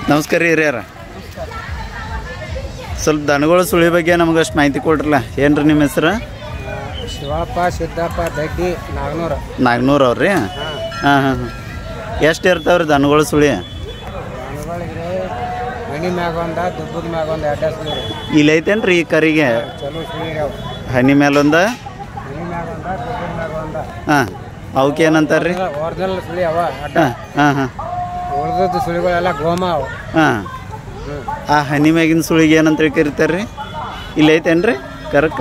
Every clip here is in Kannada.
ನಮಸ್ಕಾರ ರೀ ಹಿರಿಯರ. ಸ್ವಲ್ಪ ದನಗಳ ಸುಳಿ ಬಗ್ಗೆ ನಮ್ಗೆ ಅಷ್ಟು ಮಾಹಿತಿ ಕೊಡ್ರಲ್ಲ. ಏನು ರೀ ನಿಮ್ಮ ಹೆಸರು? ಶಿವಪ್ಪ ಸಿದ್ದಪ್ಪ ದಡ್ಡಿ ನಾಗನೂರು. ನಾಗನೂರು ಅವ್ರಿ? ಹಾಂ ಹಾಂ ಹಾಂ. ಎಷ್ಟು ಇರ್ತಾವ್ರಿ ದನಗಳ ಸುಳಿ? ದನಗಳಿಗೆ ಹನಿ ಮ್ಯಾಗ ಒಂದ ದುಬ್ಬದ ಮ್ಯಾಗ ಒಂದು ಅಡ್ಡ ಸುಳಿ ರೀ. ಇಲ್ಲಿ ಐತೇನು ರೀ ಈ ಕರಿಗೆ? ಚಲೋ ಸುಳಿ ರೀ ಅವು. ಹನಿ ಮೇಲೊಂದ ಹನಿ ಮ್ಯಾಗ ಒಂದ ದುಬ್ಬದ ಮ್ಯಾಗ ಒಂದ. ಹಾಂ, ಅವಕ್ಕೆ ಏನಂತಾರೆ ರೀ? ಒರಿಜಿನಲ್ ಸುಳಿ ಅವ ಅಡ್ಡ. ಹಾಂ ಹಾಂ. ಉಳಿದದ್ದು ಸುಳಿಗಳೆಲ್ಲ ಗೋಮ ಅವು. ಹಾಂ, ಆ ಹನಿ ಮ್ಯಾಗಿನ ಸುಳಿಗೆ ಏನಂತ ಕರಿತಾರೆ ರೀ? ಇಲ್ಲಿ ಐತೇನು ರೀ ಕರಕ್ಕ?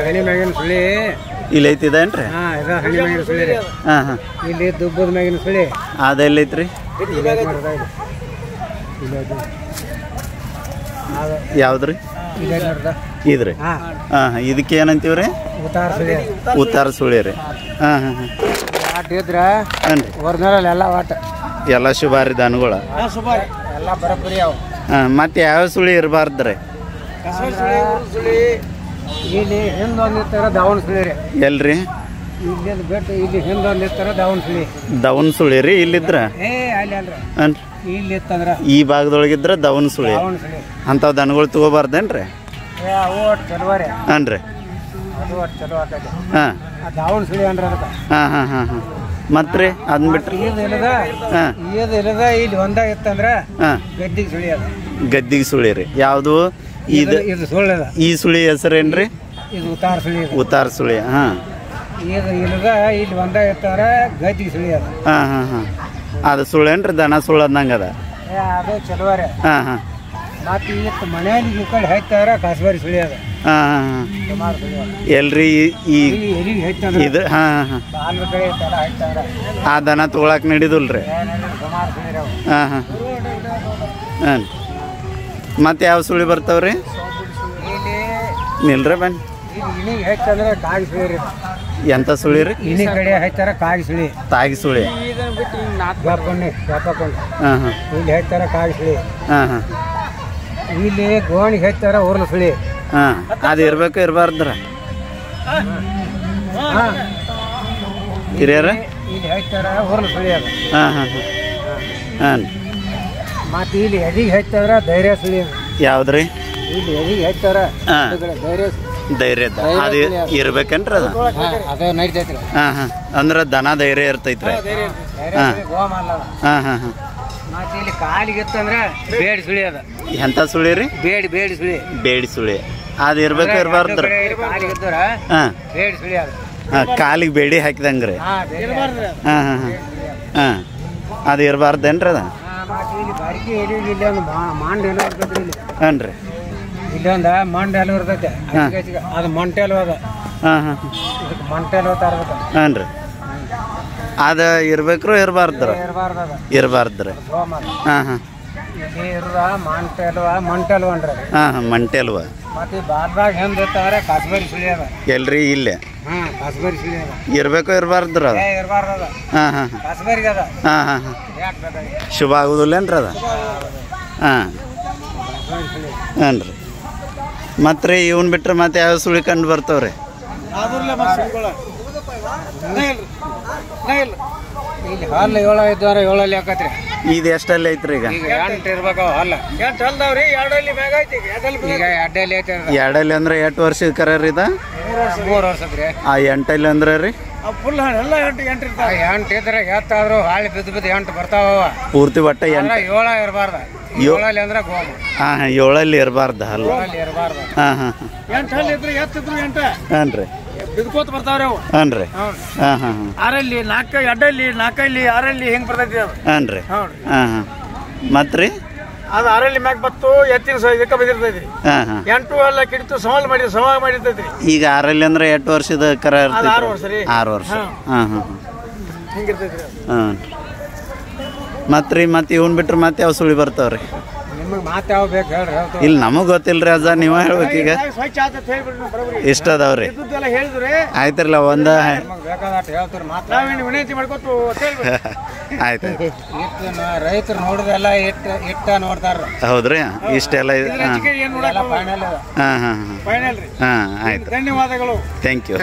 ಹನಿ ಮ್ಯಾಗಿನ ಸುಳಿ ಇಲ್ಲಿ ಐತಿದೇನು ರೀ? ಹಾಂ, ಇದು ಹನಿ ಮ್ಯಾಗಿನ ಸುಳಿ ರೀ. ಹಾಂ ಹಾಂ. ಇಲ್ಲಿ ದುಬ್ಬದ ಮ್ಯಾಗಿನ ಸುಳಿ ಅದೆಲ್ಲ ಐತ್ರಿ? ಯಾವ್ದು ರೀ? ಇದ್ರಿ? ಹಾಂ ಹಾಂ. ಇದಕ್ಕೆ ಏನಂತೀವಿ ರೀ? ಉತ್ತಾರ ಸುಳಿ. ಉತ್ತಾರ ಸುಳಿ ರೀ. ಹಾಂ ಹಾಂ ಹಾಂ. ಆಟ ಇದ್ರೆ ಹಾಂ ರೀ. ಒರಿಜಿನಲ್ ಎಲ್ಲ ಆಟ ಎಲ್ಲ ಶುಭಾರಿ ದನಗಳ ಎಲ್ಲ ಬರೋಬ್ಬರಿ ಅವು. ಹಾಂ, ಮತ್ತೆ ಯಾವ ಸುಳಿ ಇರಬಾರ್ದು ರೀ? ಇಲ್ಲಿ ಹಿಂದೆ ಒಂದಿರ್ತಾರ ದಾವಣ ಸುಳಿ ರೀ. ಎಲ್ರಿ? ಇಲ್ಲಿ ಬಿಟ್ಟು ಇಲ್ಲಿ ಹಿಂದೆ ಒಂದಿರ್ತಾರ ದಾವಣ ಸುಳಿ. ದವನ್ ಸುಳಿ ರೀ ಇಲ್ಲಿದ್ರ? ಅಲ್ಲಿ ಅಲ್ರ ಹಾಂ. ಇಲ್ಲಿ ಇತ್ತಂದ್ರ ಈ ಭಾಗದೊಳಗಿದ್ರ ದವನ್ ಸುಳಿ. ದಾವಣ ಸುಳಿ ಅಂಥವು ದನಗಳು ತಗೋಬಾರ್ದೇನು ರೀ? ಅವು ಒಟ್ಟು ಚಲೋ ರೀ. ಹಾಂ ರೀ. ಅದು ಒಟ್ಟು ಚಲೋ ಆಗ್ತೈತಿ. ಹಾಂ ದಾವಣ ಸುಳಿ ಅಂದ್ರೆ ಅದಕ್ಕೆ. ಹಾಂ ಹಾಂ ಹಾಂ ಹಾಂ. ಮತ್ತೆ ರೀ ಅದನ್ನ ಬಿಟ್ರಿ? ಇದು ಇಲ್ಲದ ಹಾಂ, ಇದು ಇಲ್ಲದ ಇಲ್ಲಿ ಒಂದಾಗ ಇತ್ತಂದ್ರ ಹಾಂ, ಗದ್ದಿಗೆ ಸುಳಿ ಅದ. ಗದ್ದಿಗೆ ಸುಳಿ ರೀ. ಯಾವುದು ಇದು? ಇದು ಸುಳ್ಳದ. ಈ ಸುಳಿ ಹೆಸರೇನು ರೀ? ಇದು ಉತ್ತಾರ ಸುಳಿ. ಉತ್ತಾರ ಸುಳಿ. ಹಾಂ. ಇದು ಇಲ್ಲದ ಇಲ್ಲಿ ಒಂದಾಗ ಇತ್ತಂದ್ರ ಗದ್ದಿಗೆ ಸುಳಿ ಅದ. ಹಾಂ ಹಾಂ ಹಾಂ. ಅದು ಸುಳ್ಳೇನು ರೀ? ದನ ಸುಳ್ಳು ಅಂದಂಗೆ ಅದ. ಅದು ಚಲೋ ರೀ. ಹಾಂ ಹಾಂ. ಮತ್ತು ಇವತ್ತು ಮನೆಯಲ್ಲಿ ಈ ಕಡೆ ಹಾಯ್ತಾರ ಕಾಶ್ಮೀರಿ ಸುಳಿ ಅದ. ಹಾಂ ಹಾಂ ಹಾಂ. ಸುಮಾರು ಸುಳಿ ಅದ. ಎಲ್ರಿ ಈ ಎಲ್ಲಿಗೆ ಹಾಯ್ತಂದ್ರೆ ಇದು? ಹಾಂ ಹಾಂ ಹಾಂ. ಬಾಲ್ ಕಡೆ ಇರ್ತಾರ ಹಾಯ್ತಾರ. ಆ ದನ ತೊಗೊಳಕ್ಕೆ ನಡೀದಿಲ್ಲ ರೀ? ಸುಮಾರು ಸುಳಿ ಅವು. ಹಾಂ ಹಾಂ ಹಾಂ. ಮತ್ತೆ ಯಾವ ಸುಳಿ ಬರ್ತಾವ್ರಿ? ಇಲ್ಲಿ ನಿಲ್ರಿ ಬನ್ನಿ. ಇಲ್ಲಿ ಇಣಿಗೆ ಹಾಯ್ತಂದ್ರೆ ಕಾಗಿ ಸುಳಿ ರೀ. ಎಂಥ ಸುಳಿ ರೀ? ಇಣಿ ಕಡೆ ಹಾಯ್ತಾರ ಕಾಗಿ ಸುಳಿ. ತಾಗಿ ಸುಳಿ. ವ್ಯಾಪಕೊಂಡು ಹಾಂ ಹಾಂ. ಇಲ್ಲಿ ಹಾಯ್ತಾರ ಕಾಗಿ ಸುಳಿ. ಹಾಂ ಹಾಂ. ಇಲ್ಲಿ ಗೋಣಿಗೆ ಹಾಯ್ತಾರ ಉರ್ಲ ಸುಳಿ. ಹಾಂ, ಅದು ಇರ್ಬೇಕು ಇರಬಾರ್ದ್ರ ಹಿರಿಯರ? ಇಲ್ಲಿ ಹಾಯ್ತಾರ ಉರ್ಲ ಸುಳಿ ಅದ. ಹಾಂ ಹಾಂ ಹಾಂ ಹಾಂ. ಮತ್ತು ಇಲ್ಲಿ ಎದಿಗೆ ಹಾಯ್ತಾರ ಧೈರ್ಯ ಸುಳಿ. ಯಾವ್ದು ರೀ? ಇಲ್ಲಿ ಎದಿಗೆ ಹಾಯ್ತಾರ ಹಾಂ, ಧೈರ್ಯ ಧೈರ್ಯದ ಅದು ಇರ್ಬೇಕೇನ್ರಿ ಅದು? ಅದು ನಡಿತೈತ್ರಿ. ಹಾಂ ಹಾಂ. ಅಂದ್ರೆ ದನ ಧೈರ್ಯ ಇರ್ತೈತ್ರಿ? ಹಾಂ ಗೋಮ ಅಲ್ಲ. ಹಾಂ ಹಾಂ ಹಾಂ. ಮತ್ತು ಇಲ್ಲಿ ಕಾಲಿಗೆ ಇತ್ತಂದ್ರೆ ಬೇಡಿ ಸುಳಿ ಅದ. ಎಂಥ ಸುಳಿ ರೀ? ಬೇಡಿ ಸುಳಿ. ಬೇಡಿ ಸುಳಿ. ಅದು ಇರ್ಬೇಕು ಇರಬಾರ್ದ್ರ? ಕಾಲಿಗೆ ಇದ್ದರ ಹಾಂ ಬೇಡಿ ಸುಳಿ ಅದ. ಹಾಂ, ಕಾಲಿಗೆ ಬೇಡಿ ಹಾಕಿದಂಗೆ ರೀ? ಹಾಂ ಹಾಂ ಹಾಂ ಹಾಂ ಹಾಂ. ಅದು ಇರಬಾರ್ದೇನ್ರಿ ಅದು? ಮತ್ತು ಇಲ್ಲಿ ಬಾರಿಕೆ ಎಲ್ಲಿ ಇಲ್ಲಿ ಒಂದು ಮಾಂಡ ಎಲ್ಲ ಇರ್ತೈತ್ರಿ. ಇಲ್ಲಿ ಹಾಂ ರೀ. ಇಲ್ಲಿ ಒಂದು ಮಂಡ ಎಲ್ಲ ಇರ್ತೈತೆ. ಅದು ಮೊಂಟೆಲು ಅದ. ಹಾಂ ಹಾಂ. ಇದಕ್ಕೆ ಮೊಂಟೆಲು ತರಬೇಕು. ಹಾಂ ರೀ. ಅದು ಇರ್ಬೇಕ್ರು ಇರಬಾರ್ದ್ರ? ಇರಬಾರ್ದು ಅದ. ಇರಬಾರ್ದ್ರಿ. ಗೋಮ ಹಾಂ ಹಾಂ. ಇಲ್ಲಿ ಇರುವ ಮೊಂಟೆಲು ಅನ್ರಿ. ಹಾಂ ಹಾಂ. ಮಂಟೆಲ್ವ. ಮತ್ತು ಬಾಲ್ಬಾಗ್ ಹೆಂಗೆ ಇರ್ತಾವ್ರೆ ಕಾಶ್ಮೀರಿ ಸುಳಿ ಅದ. ಎಲ್ರಿ? ಇಲ್ಲೇ ಹಾಂ, ಕಾಶ್ಮೀರಿ ಸುಳಿ ಅದ. ಇರ್ಬೇಕು ಇರಬಾರ್ದ್ರ ಅದು? ಇರಬಾರ್ದು ಅದ. ಹಾಂ ಹಾಂ ಹಾಂ. ಕಾಶ್ಮೀರಿಗೆ ಅದ. ಹಾಂ ಹಾಂ ಹಾಂ. ಯಾಕೆ ಬೇಕಾಗಿ ಶುಭ ಆಗುದಿಲ್ಲೇನ್ರಿ ಅದು? ಹಾಂ ಹಾಂ ರೀ. ಮತ್ತು ರೀ ಇವನ್ ಬಿಟ್ರೆ ಮತ್ತೆ ಯಾವ ಸುಳಿ ಕಂಡು ಬರ್ತಾವ್ರಿ? ಇಲ್ಲಿ ಹಲ್ಲು 7 ಇದ್ದವ್ರೆ 7 ಹಾಕತ್ರಿ. ಇದು ಎಷ್ಟಲ್ಲಿ ಐತ್ರಿ ಈಗ? ಈಗ 8 ಇರ್ಬೇಕು ಹಲ್ಲ. 8 ಅಲ್ದಾವ್ರಿ, 2 ಮ್ಯಾಗ ಐತಿ. ಈಗ 2 ಐತಿ. 2 ಅಂದ್ರೆ 8 ವರ್ಷದ ಕರ ರೀ ಇದು? 3 ವರ್ಷದ್ರಿ. ಆ 8 ಅಂದ್ರೆ ರೀ? ಫುಲ್ ಎಲ್ಲ 8 ಇರ್ತಾವ. 8 ಇದ್ರೆ ಎತ್ತಾದ್ರು ಹಾಳಿ ಬಿದ್ದು 8 ಬರ್ತಾವ. ಪೂರ್ತಿ ಒಟ್ಟ 8 7 ಇರಬಾರ್ದ. 7 ಅಂದ್ರೆ ಗೋಮ. ಹಾಂ ಹಾಂ. 7 ಇರಬಾರ್ದು ಹಲ್ಲು? 7 ಇರಬಾರ್ದು. ಹಾಂ ಹಾಂ ಹಾಂ. 8 ಹಲ್ಲು ಇದ್ರೆ ಎತ್ತಿದ್ರು 8 ಹಾಂ ರೀ. ಬಿದ್ಕೋತ ಬರ್ತಾವ್ರಿ ಅವು. ಹಾಂ ರೀ. ಹಾಂ ಹಾಂ ಹಾಂ. 6 4 2 4 6 ಹಿಂಗೆ ಬರ್ತೈತಿ ಅದು. ಹಾಂ ರೀ. ಹಾಂ ಹಾಂ. ಮತ್ತೆ ರೀ? ಅದು 6 ಮ್ಯಾಗ ಬತ್ತು ಎತ್ತಿನ ಇದಕ್ಕೆ ಬಿದ್ದಿರ್ತೈತಿ. ಹಾಂ ಹಾಂ. 8 ಎಲ್ಲ ಕಿಡಿತು ಸವಾಲ್ ಮಾಡಿರ್ತೈತಿ. ಈಗ 6 ಅಂದ್ರೆ 8 ವರ್ಷದ ಕರ ಇರ್ತೈತಿ? 6 ವರ್ಷ ರೀ. 6 ವರ್ಷ. ಹಾಂ ಹಾಂ ಹಿಂಗಿರ್ತೈತಿ. ಹಾಂ. ಮತ್ತೆ ರೀ ಮತ್ತೆ ಇವನ್ ಬಿಟ್ರೆ ಮತ್ತೆ ಯಾವ ಸುಳಿ ಬರ್ತಾವ್ರಿ? ನಿಮಗೆ ಮಾತು ಯಾವ ಬೇಕು ಹೇಳ್ರಿ. ಇಲ್ಲಿ ನಮಗೆ ಗೊತ್ತಿಲ್ರಿ ಅಜ್ಜ, ನೀವ ಹೇಳ್ಬೇಕೀಗ. ಸ್ವಚ್ಛ ಆತ ಹೇಳ್ಬಿಡ್ರಿ ಬರೋಬ್ರಿ. ಇಷ್ಟ ಅದಾವ್ರಿ? ಇದ್ದೆಲ್ಲ ಹೇಳಿದ್ರಿ ಆಯ್ತಿರಲ್ಲ ಒಂದು ಬೇಕಾದಷ್ಟು ಹೇಳ್ತೀರಿ. ಮಾತು ನಾವೇನು ವಿನಂತಿ ಮಾಡ್ಕೊತು ಆಯ್ತು. ರೈತರು ನೋಡಿದೆಲ್ಲ ಇಟ್ಟ ನೋಡ್ತಾರ. ಹೌದ್ರಿ? ಇಷ್ಟೆಲ್ಲ? ಫೈನಲ್ ಹಾಂ ಹಾಂ ಹಾಂ. ಫೈನಲ್ ರೀ. ಹಾಂ ಆಯ್ತು. ಧನ್ಯವಾದಗಳು. Thank you.